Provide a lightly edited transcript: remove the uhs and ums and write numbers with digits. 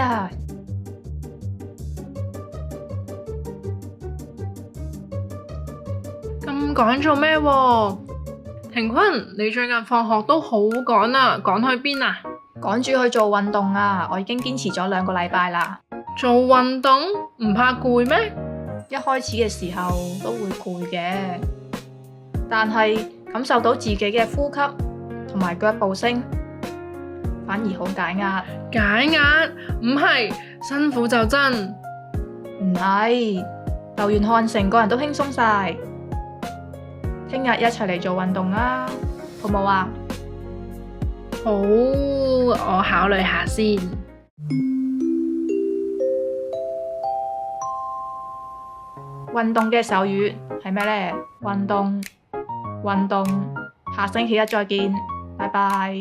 啊！咁趕做咩喎？庭坤，你最近放學都好趕啊，趕去邊啊？趕住去做運動啊！我已經堅持咗2個禮拜啦。做運動唔怕攰咩？一開始嘅時候都會攰嘅，但係感受到自己嘅呼吸同埋腳步聲，反而好解壓。解壓？唔係，辛苦就真。唔係，流完汗成個人都輕鬆晒。聽日一齊嚟做運動啦，好冇啊？好，我考慮下先。運動嘅手語係咩呢？運動，運動，下星期一再見，拜拜。